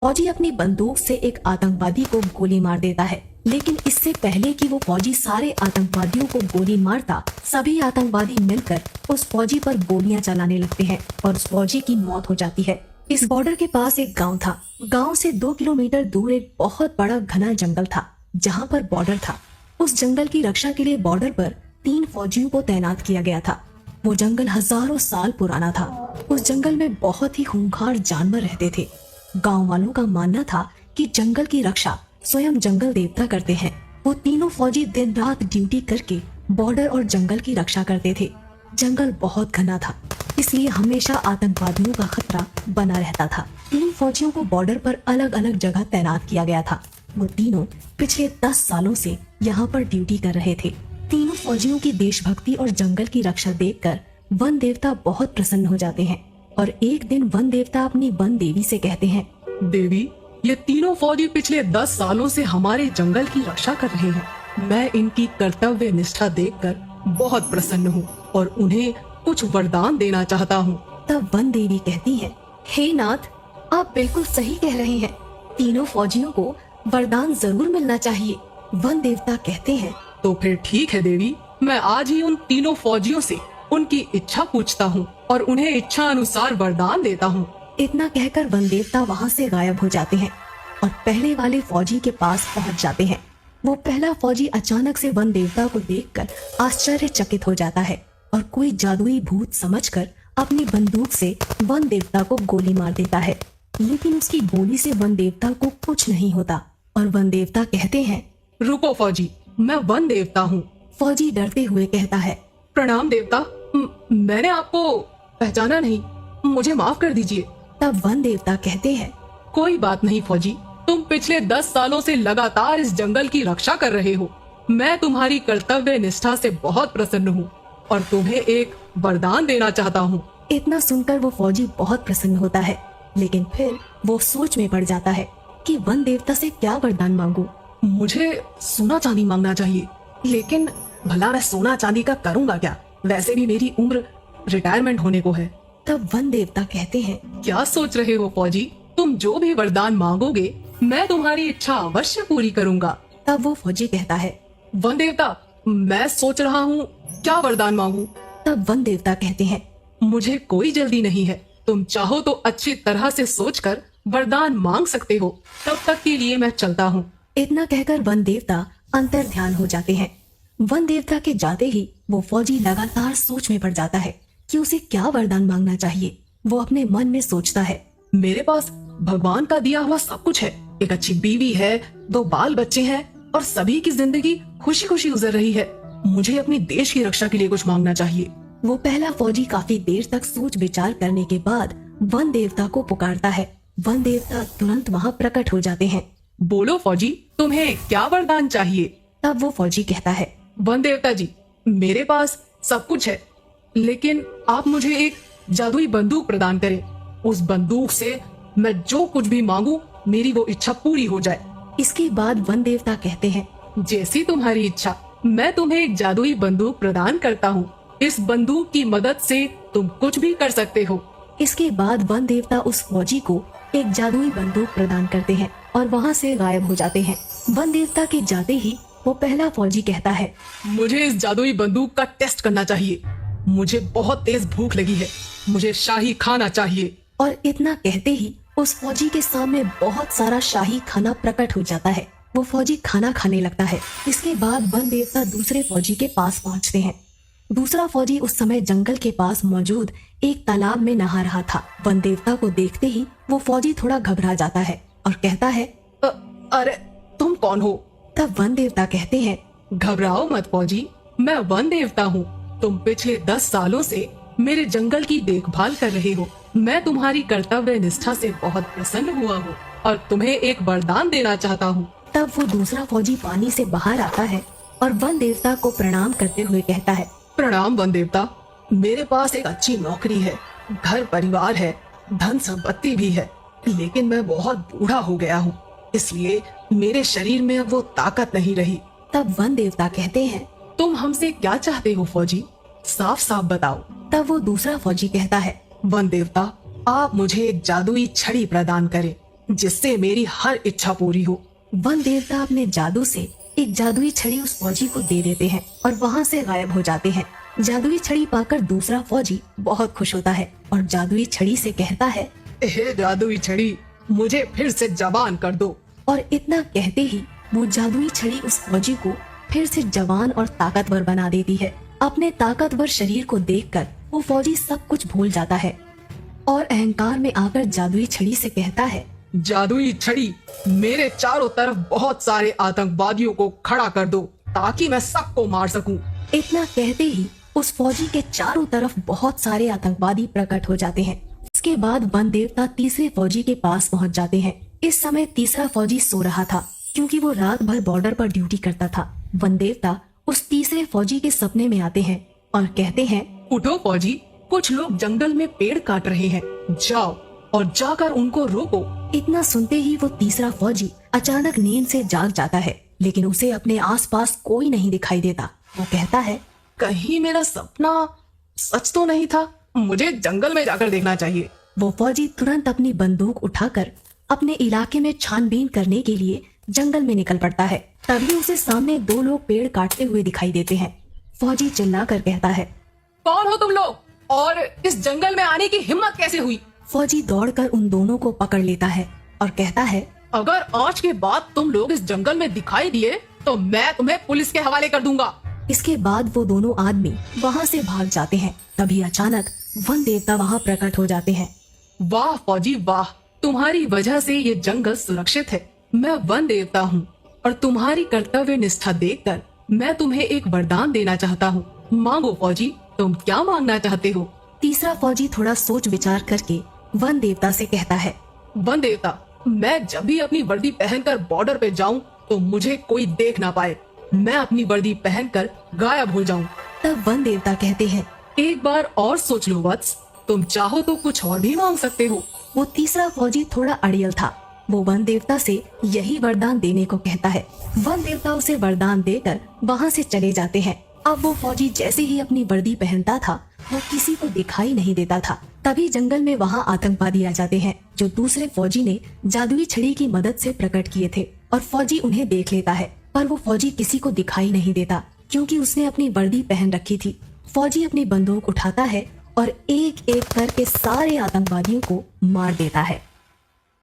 फौजी अपनी बंदूक से एक आतंकवादी को गोली मार देता है, लेकिन इससे पहले कि वो फौजी सारे आतंकवादियों को गोली मारता, सभी आतंकवादी मिलकर उस फौजी पर गोलियां चलाने लगते हैं और उस फौजी की मौत हो जाती है। इस बॉर्डर के पास एक गांव था। गांव से 2 किलोमीटर दूर एक बहुत बड़ा घना जंगल था, जहां पर बॉर्डर था। उस जंगल की रक्षा के लिए बॉर्डर पर 3 फौजियों को तैनात किया गया था। वो जंगल हजारों साल पुराना था। उस जंगल में बहुत ही खूंखार जानवर रहते थे। गांव वालों का मानना था कि जंगल की रक्षा स्वयं जंगल देवता करते हैं। वो तीनों फौजी दिन रात ड्यूटी करके बॉर्डर और जंगल की रक्षा करते थे। जंगल बहुत घना था, इसलिए हमेशा आतंकवादियों का खतरा बना रहता था। 3 फौजियों को बॉर्डर पर अलग अलग जगह तैनात किया गया था। वो तीनों पिछले 10 सालों से यहाँ पर ड्यूटी कर रहे थे। तीनों फौजियों की देशभक्ति और जंगल की रक्षा देखकर वन देवता बहुत प्रसन्न हो जाते हैं और एक दिन वन देवता अपनी वन देवी से कहते हैं, देवी, ये तीनों फौजी पिछले 10 सालों से हमारे जंगल की रक्षा कर रहे हैं। मैं इनकी कर्तव्य निष्ठा देखकर बहुत प्रसन्न हूँ और उन्हें कुछ वरदान देना चाहता हूँ। तब वन देवी कहती है, हे नाथ, आप बिल्कुल सही कह रहे हैं। तीनों फौजियों को वरदान जरूर मिलना चाहिए। वन देवता कहते हैं, तो फिर ठीक है देवी, मैं आज ही उन तीनों फौजियों से उनकी इच्छा पूछता हूँ और उन्हें इच्छा अनुसार वरदान देता हूँ। इतना कहकर वन देवता वहाँ से गायब हो जाते हैं और पहले वाले फौजी के पास पहुँच जाते हैं। वो पहला फौजी अचानक से वन देवता को देखकर आश्चर्यचकित हो जाता है और कोई जादुई भूत समझकर अपनी बंदूक से वन देवता को गोली मार देता है। लेकिन उसकी गोली से वन देवता को कुछ नहीं होता और वन देवता कहते हैं, रुको फौजी, मैं वन देवता हूँ। फौजी डरते हुए कहता है, प्रणाम देवता, मैंने आपको पहचाना नहीं, मुझे माफ कर दीजिए। तब वन देवता कहते हैं, कोई बात नहीं फौजी, तुम पिछले 10 सालों से लगातार इस जंगल की रक्षा कर रहे हो। मैं तुम्हारी कर्तव्य निष्ठा से बहुत प्रसन्न हूँ और तुम्हें एक वरदान देना चाहता हूँ। इतना सुनकर वो फौजी बहुत प्रसन्न होता है, लेकिन फिर वो सोच में पड़ जाता है कि वन देवता से क्या वरदान मांगूं। मुझे सोना चांदी मांगना चाहिए, लेकिन भला मैं सोना चांदी का करूँगा क्या? वैसे भी मेरी उम्र रिटायरमेंट होने को है। तब वन देवता कहते हैं, क्या सोच रहे हो फौजी? तुम जो भी वरदान मांगोगे मैं तुम्हारी इच्छा अवश्य पूरी करूँगा। तब वो फौजी कहता है, वन देवता, मैं सोच रहा हूँ क्या वरदान मांगू। तब वन देवता कहते हैं, मुझे कोई जल्दी नहीं है, तुम चाहो तो अच्छी तरह से सोचकर वरदान मांग सकते हो। तब तक के लिए मैं चलता हूँ। इतना कहकर वन देवता अंतर ध्यान हो जाते हैं। वन देवता के जाते ही वो फौजी लगातार सोच में पड़ जाता है कि उसे क्या वरदान मांगना चाहिए। वो अपने मन में सोचता है, मेरे पास भगवान का दिया हुआ सब कुछ है। एक अच्छी बीवी है, 2 बाल बच्चे हैं और सभी की जिंदगी खुशी खुशी गुजर रही है। मुझे अपने देश की रक्षा के लिए कुछ मांगना चाहिए। वो पहला फौजी काफी देर तक सोच विचार करने के बाद वन देवता को पुकारता है। वन देवता तुरंत वहाँ प्रकट हो जाते हैं। बोलो फौजी, तुम्हें क्या वरदान चाहिए? तब वो फौजी कहता है, वन देवता जी, मेरे पास सब कुछ है, लेकिन आप मुझे एक जादुई बंदूक प्रदान करें। उस बंदूक से मैं जो कुछ भी मांगू मेरी वो इच्छा पूरी हो जाए। इसके बाद वन देवता कहते हैं, जैसी तुम्हारी इच्छा, मैं तुम्हें एक जादुई बंदूक प्रदान करता हूँ। इस बंदूक की मदद से तुम कुछ भी कर सकते हो। इसके बाद वन देवता उस फौजी को एक जादुई बंदूक प्रदान करते हैं और वहाँ से गायब हो जाते हैं। वन देवता के जाते ही वो पहला फौजी कहता है, मुझे इस जादुई बंदूक का टेस्ट करना चाहिए। मुझे बहुत तेज भूख लगी है, मुझे शाही खाना चाहिए। और इतना कहते ही उस फौजी के सामने बहुत सारा शाही खाना प्रकट हो जाता है। वो फौजी खाना खाने लगता है। इसके बाद वन देवता दूसरे फौजी के पास पहुंचते हैं। दूसरा फौजी उस समय जंगल के पास मौजूद एक तालाब में नहा रहा था। वन देवता को देखते ही वो फौजी थोड़ा घबरा जाता है और कहता है, अरे तुम कौन हो? तब वन देवता कहते हैं, घबराओ मत फौजी, मैं वन देवता हूँ। तुम पिछले 10 सालों से मेरे जंगल की देखभाल कर रहे हो। मैं तुम्हारी कर्तव्य निष्ठा से बहुत प्रसन्न हुआ हूँ और तुम्हें एक वरदान देना चाहता हूँ। तब वो दूसरा फौजी पानी से बाहर आता है और वन देवता को प्रणाम करते हुए कहता है, प्रणाम वन देवता, मेरे पास एक अच्छी नौकरी है, घर परिवार है, धन संपत्ति भी है, लेकिन मैं बहुत बूढ़ा हो गया हूँ, इसलिए मेरे शरीर में अब वो ताकत नहीं रही। तब वन देवता कहते हैं, तुम हमसे क्या चाहते हो फौजी? साफ साफ बताओ। तब वो दूसरा फौजी कहता है, वन देवता, आप मुझे एक जादुई छड़ी प्रदान करें। जिससे मेरी हर इच्छा पूरी हो। वन देवता अपने जादू से एक जादुई छड़ी उस फौजी को दे देते हैं और वहाँ से गायब हो जाते हैं। जादुई छड़ी पाकर दूसरा फौजी बहुत खुश होता है और जादुई छड़ी से कहता है, हे जादुई छड़ी, मुझे फिर से जवान कर दो। और इतना कहते ही वो जादुई छड़ी उस फौजी को फिर से जवान और ताकतवर बना देती है। अपने ताकतवर शरीर को देखकर वो फौजी सब कुछ भूल जाता है और अहंकार में आकर जादुई छड़ी से कहता है, जादुई छड़ी, मेरे चारों तरफ बहुत सारे आतंकवादियों को खड़ा कर दो ताकि मैं सबको मार सकूं। इतना कहते ही उस फौजी के चारों तरफ बहुत सारे आतंकवादी प्रकट हो जाते हैं। इसके बाद वन देवता तीसरे फौजी के पास पहुंच जाते हैं। इस समय तीसरा फौजी सो रहा था क्योंकि वो रात भर बॉर्डर पर ड्यूटी करता था। वन देवता उस तीसरे फौजी के सपने में आते हैं और कहते हैं, उठो फौजी, कुछ लोग जंगल में पेड़ काट रहे हैं, जाओ और जाकर उनको रोको। इतना सुनते ही वो तीसरा फौजी अचानक नींद से जाग जाता है, लेकिन उसे अपने आसपास कोई नहीं दिखाई देता। वो कहता है, कहीं मेरा सपना सच तो नहीं था, मुझे जंगल में जाकर देखना चाहिए। वो फौजी तुरंत अपनी बंदूक उठाकर अपने इलाके में छानबीन करने के लिए जंगल में निकल पड़ता है। तभी उसे सामने दो लोग पेड़ काटते हुए दिखाई देते हैं। फौजी चिल्लाकर कहता है, कौन हो तुम लोग और इस जंगल में आने की हिम्मत कैसे हुई? फौजी दौड़कर उन दोनों को पकड़ लेता है और कहता है, अगर आज के बाद तुम लोग इस जंगल में दिखाई दिए तो मैं तुम्हें पुलिस के हवाले कर दूंगा। इसके बाद वो दोनों आदमी वहाँ से भाग जाते हैं। तभी अचानक वन देवता वहाँ प्रकट हो जाते हैं। वाह फौजी वाह, तुम्हारी वजह से ये जंगल सुरक्षित है। मैं वन देवता हूँ और तुम्हारी कर्तव्य निष्ठा देखकर मैं तुम्हें एक वरदान देना चाहता हूँ। मांगो फौजी, तुम क्या मांगना चाहते हो? तीसरा फौजी थोड़ा सोच विचार करके वन देवता से कहता है, वन देवता, मैं जब भी अपनी वर्दी पहनकर बॉर्डर पे जाऊं तो मुझे कोई देख ना पाए, मैं अपनी वर्दी पहनकर गायब हो जाऊं। तब वन देवता कहते हैं, एक बार और सोच लो वत्स, तुम चाहो तो कुछ और भी मांग सकते हो। वो तीसरा फौजी थोड़ा अड़ियल था। वो वन देवता से यही वरदान देने को कहता है। वन देवता उसे वरदान देकर वहाँ से चले जाते हैं। अब वो फौजी जैसे ही अपनी वर्दी पहनता था वो किसी को दिखाई नहीं देता था। तभी जंगल में वहाँ आतंकवादी आ जाते हैं जो दूसरे फौजी ने जादुई छड़ी की मदद से प्रकट किए थे और फौजी उन्हें देख लेता है, पर वो फौजी किसी को दिखाई नहीं देता क्योंकि उसने अपनी वर्दी पहन रखी थी। फौजी अपनी बंदूक उठाता है और एक एक करके सारे आतंकवादियों को मार देता है।